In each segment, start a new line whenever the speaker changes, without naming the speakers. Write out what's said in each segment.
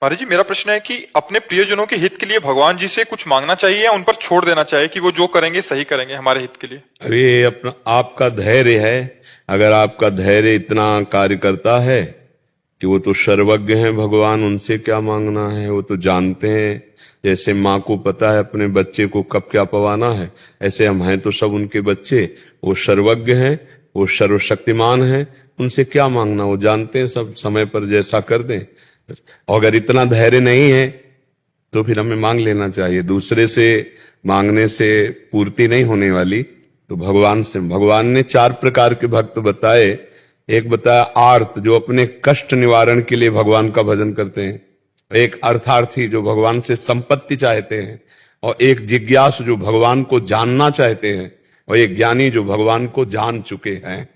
महाराज जी, मेरा प्रश्न है कि अपने प्रियजनों के हित के लिए भगवान जी से कुछ मांगना चाहिए या उन पर छोड़ देना चाहिए कि वो जो करेंगे सही करेंगे हमारे हित के लिए।
अरे ये अपना आपका धैर्य है। अगर आपका धैर्य इतना कार्य करता है कि वो तो सर्वज्ञ हैं भगवान, उनसे क्या मांगना है, वो तो जानते हैं। जैसे माँ को पता है अपने बच्चे को कब क्या पवाना है, ऐसे हम हैं तो सब उनके बच्चे। वो सर्वज्ञ हैं, वो सर्वशक्तिमान हैं, उनसे क्या मांगना, वो जानते हैं सब, समय पर जैसा कर दें। और अगर इतना धैर्य नहीं है तो फिर हमें मांग लेना चाहिए। दूसरे से मांगने से पूर्ति नहीं होने वाली, तो भगवान से। भगवान ने 4 प्रकार के भक्त बताए। एक बताया आर्त, जो अपने कष्ट निवारण के लिए भगवान का भजन करते हैं। एक अर्थार्थी, जो भगवान से संपत्ति चाहते हैं। और एक जिज्ञासु, जो भगवान को जानना चाहते हैं। और एक ज्ञानी, जो भगवान को जान चुके हैं,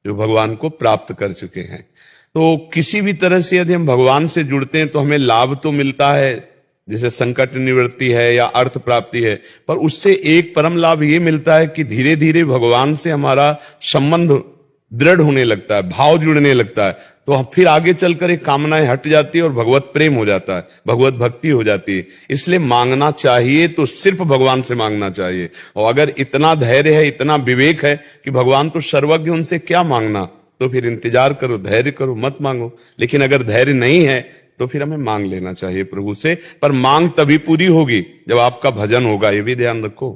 जो भगवान को प्राप्त कर चुके हैं। तो किसी भी तरह से यदि हम भगवान से जुड़ते हैं तो हमें लाभ तो मिलता है, जैसे संकट निवृत्ति है या अर्थ प्राप्ति है। पर उससे एक परम लाभ ये मिलता है कि धीरे धीरे भगवान से हमारा संबंध दृढ़ होने लगता है, भाव जुड़ने लगता है। तो फिर आगे चलकर एक कामनाएं हट जाती है और भगवत प्रेम हो जाता है, भगवत भक्ति हो जाती है। इसलिए मांगना चाहिए तो सिर्फ भगवान से मांगना चाहिए। और अगर इतना धैर्य है, इतना विवेक है कि भगवान तो सर्वज्ञ, उनसे क्या मांगना, तो फिर इंतजार करो, धैर्य करो, मत मांगो। लेकिन अगर धैर्य नहीं है तो फिर हमें मांग लेना चाहिए प्रभु से। पर मांग तभी पूरी होगी जब आपका भजन होगा, ये भी ध्यान रखो।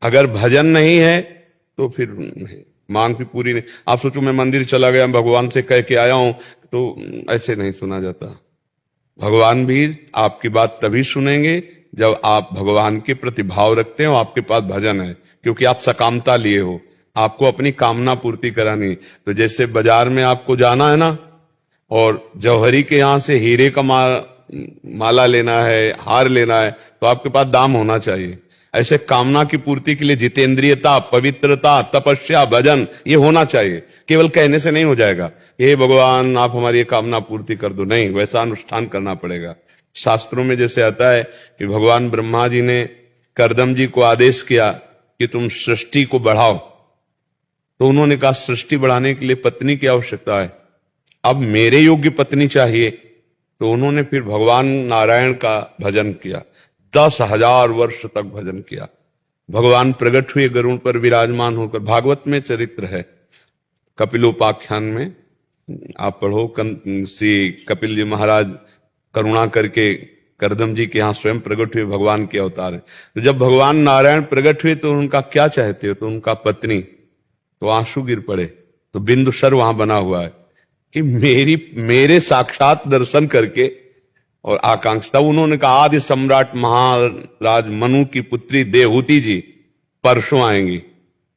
अगर भजन नहीं है तो फिर मांग भी पूरी नहीं। आप सोचो मैं मंदिर चला गया, भगवान से कह के आया हूं, तो ऐसे नहीं सुना जाता। भगवान भी आपकी बात तभी सुनेंगे जब आप भगवान के प्रति भाव रखते हो, आपके पास भजन है, क्योंकि आप सकामता लिए हो, आपको अपनी कामना पूर्ति करानी। तो जैसे बाजार में आपको जाना है ना, और जौहरी के यहां से हीरे का माला लेना है, हार लेना है, तो आपके पास दाम होना चाहिए। ऐसे कामना की पूर्ति के लिए जितेंद्रियता, पवित्रता, तपस्या, भजन, ये होना चाहिए। केवल कहने से नहीं हो जाएगा, हे भगवान आप हमारी ये कामना पूर्ति कर दो, नहीं, वैसा अनुष्ठान करना पड़ेगा। शास्त्रों में जैसे आता है कि भगवान ब्रह्मा जी ने कर्दम जी को आदेश किया कि तुम सृष्टि को बढ़ाओ, तो उन्होंने कहा सृष्टि बढ़ाने के लिए पत्नी की आवश्यकता है, अब मेरे योग्य पत्नी चाहिए। तो उन्होंने फिर भगवान नारायण का भजन किया, 10,000 वर्ष तक भजन किया। भगवान प्रकट हुए गरुड़ पर विराजमान होकर। भागवत में चरित्र है, कपिलोपाख्यान में आप पढ़ो। श्री कपिल जी महाराज करुणा करके कर्दम जी के यहां स्वयं प्रकट हुए, भगवान के अवतार है। तो जब भगवान नारायण प्रकट हुए तो उनका क्या चाहते हो, तो उनका पत्नी। तो आंसू गिर पड़े। तो बिंदुसर वहां बना हुआ है कि मेरे साक्षात दर्शन करके और आकांक्षा। उन्होंने कहा आदि सम्राट महाराज मनु की पुत्री देवहूति जी परसों आएंगी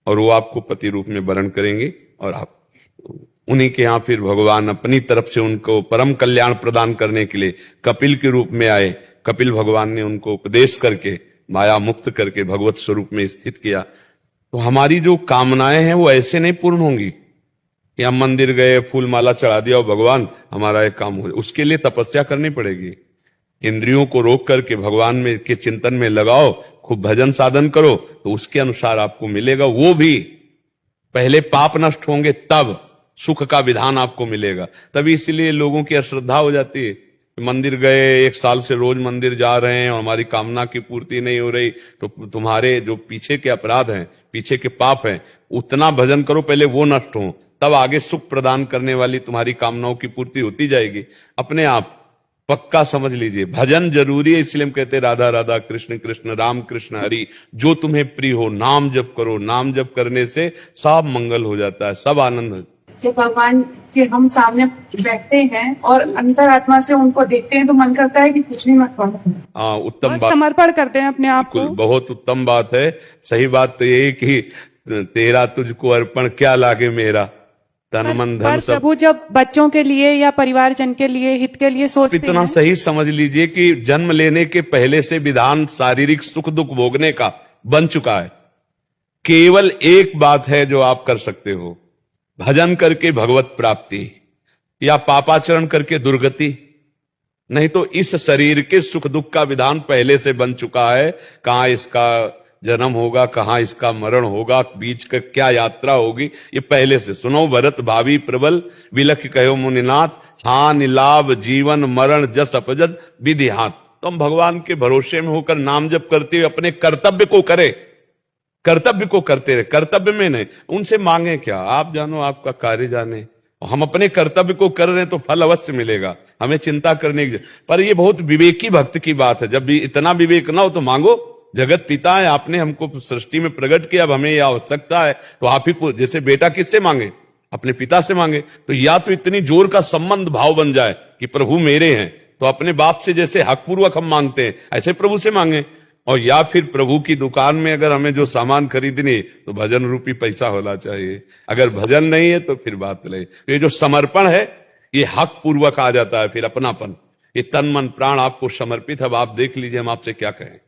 और वो आपको पति रूप में वरण करेंगे, और आप उन्हीं के यहां फिर भगवान अपनी तरफ से उनको परम कल्याण प्रदान करने के लिए कपिल के रूप में आए। कपिल भगवान ने उनको उपदेश करके माया मुक्त करके भगवत स्वरूप में स्थित किया। तो हमारी जो कामनाएं हैं वो ऐसे नहीं पूर्ण होंगी कि हम मंदिर गए, फूल माला चढ़ा दिया और भगवान हमारा एक काम हो जाए। उसके लिए तपस्या करनी पड़ेगी। इंद्रियों को रोक करके भगवान में के चिंतन में लगाओ, खूब भजन साधन करो, तो उसके अनुसार आपको मिलेगा। वो भी पहले पाप नष्ट होंगे तब सुख का विधान आपको मिलेगा। तभी इसीलिए लोगों की अश्रद्धा हो जाती है। मंदिर गए, 1 साल से रोज मंदिर जा रहे हैं और हमारी कामना की पूर्ति नहीं हो रही, तो तुम्हारे जो पीछे के अपराध हैं, पीछे के पाप हैं, उतना भजन करो पहले वो नष्ट हो, तब आगे सुख प्रदान करने वाली तुम्हारी कामनाओं की पूर्ति होती जाएगी अपने आप। पक्का समझ लीजिए, भजन जरूरी है। इसलिए हम कहते हैं राधा राधा कृष्ण कृष्ण राम कृष्ण हरि, जो तुम्हें प्रिय हो नाम जप करो। नाम जप करने से सब मंगल हो जाता है, सब आनंद हो।
जब भगवान के हम सामने बैठते हैं और अंतरात्मा से उनको देखते हैं तो मन करता है कि कुछ भी मत करो।
हाँ, उत्तम बात,
समर्पण करते हैं अपने आप को।
बहुत उत्तम बात है। सही बात तो यही कि तेरा तुझको अर्पण क्या लागे मेरा, तन मन धन सब।
प्रभु जब बच्चों के लिए या परिवारजन के लिए, हित के लिए सोचते हैं,
इतना सही समझ लीजिए कि जन्म लेने के पहले से विधान शारीरिक सुख दुख भोगने का बन चुका है। केवल एक बात है जो आप कर सकते हो, भजन करके भगवत प्राप्ति या पापाचरण करके दुर्गति। नहीं तो इस शरीर के सुख दुख का विधान पहले से बन चुका है। कहां इसका जन्म होगा, कहाँ इसका मरण होगा, बीच का क्या यात्रा होगी, ये पहले से सुनो। भरत भावी प्रबल विलख कहो मुनिनाथ, हानि लाभ जीवन मरण जस अपजस विधि हाथ। तो हम भगवान के भरोसे में होकर नाम जप करते हुए अपने कर्तव्य को करें, कर्तव्य को करते रहे, कर्तव्य में नहीं। उनसे मांगे क्या, आप जानो, आपका कार्य जाने। हम अपने कर्तव्य को कर रहे हैं तो फल अवश्य मिलेगा, हमें चिंता करने की। पर ये बहुत विवेकी भक्त की बात है, जब भी इतना विवेक ना हो तो मांगो। जगत पिता है, आपने हमको सृष्टि में प्रकट किया, अब हमें यह आवश्यकता है तो आप ही, जैसे बेटा किससे मांगे, अपने पिता से मांगे। तो या तो इतनी जोर का संबंध भाव बन जाए कि प्रभु मेरे हैं, तो अपने बाप से जैसे हक पूर्वक हम मांगते हैं ऐसे प्रभु से मांगे। और या फिर प्रभु की दुकान में अगर हमें जो सामान खरीदनी तो भजन रूपी पैसा होना चाहिए, अगर भजन नहीं है तो फिर बात नहीं। ये जो समर्पण है ये हक पूर्वक आ जाता है, फिर अपनापन, ये तन मन प्राण आपको समर्पित। अब आप देख लीजिए हम आपसे क्या कहें।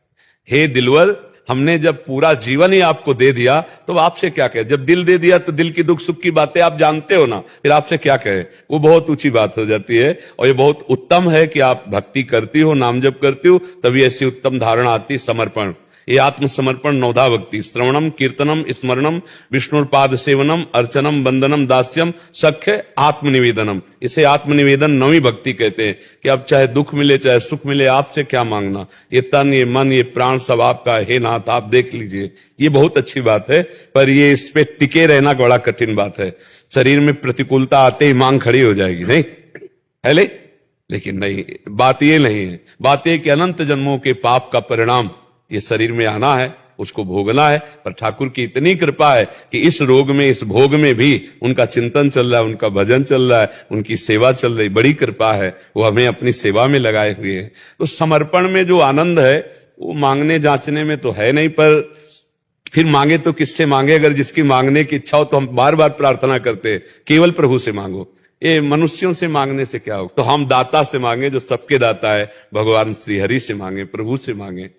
हे दिलवर, हमने जब पूरा जीवन ही आपको दे दिया तो आपसे क्या कहे। जब दिल दे दिया तो दिल की दुख सुख की बातें आप जानते हो ना, फिर आपसे क्या कहे, वो बहुत ऊंची बात हो जाती है। और ये बहुत उत्तम है कि आप भक्ति करती हो, नाम जप करती हो, तभी ऐसी उत्तम धारणा आती, समर्पण। ये आत्मसमर्पण नौधा भक्ति, श्रवणम कीर्तनम स्मरणम विष्णुपाद सेवनम अर्चनम वंदनम दास्यम सख्य आत्मनिवेदनम। इसे आत्मनिवेदन नवी भक्ति कहते हैं कि अब चाहे दुख मिले चाहे सुख मिले, आपसे क्या मांगना, ये तन ये मन ये प्राण सब आपका है नाथ। आप देख लीजिए, ये बहुत अच्छी बात है, पर ये इस पे टिके रहना बड़ा कठिन बात है। शरीर में प्रतिकूलता आते ही मांग खड़ी हो जाएगी, नहीं है ले? लेकिन नहीं, बात ये नहीं है। बात यह कि अनंत जन्मों के पाप का परिणाम ये शरीर में आना है, उसको भोगना है। पर ठाकुर की इतनी कृपा है कि इस रोग में, इस भोग में भी उनका चिंतन चल रहा है, उनका भजन चल रहा है, उनकी सेवा चल रही, बड़ी कृपा है। वो हमें अपनी सेवा में लगाए हुए हैं। तो समर्पण में जो आनंद है वो मांगने जांचने में तो है नहीं। पर फिर मांगे तो किससे मांगे, अगर जिसकी मांगने की इच्छा हो तो हम बार बार प्रार्थना करते हैं केवल प्रभु से मांगो। ये मनुष्यों से मांगने से क्या हो, तो हम दाता से मांगे जो सबके दाता है, भगवान श्री हरि से मांगे, प्रभु से मांगे।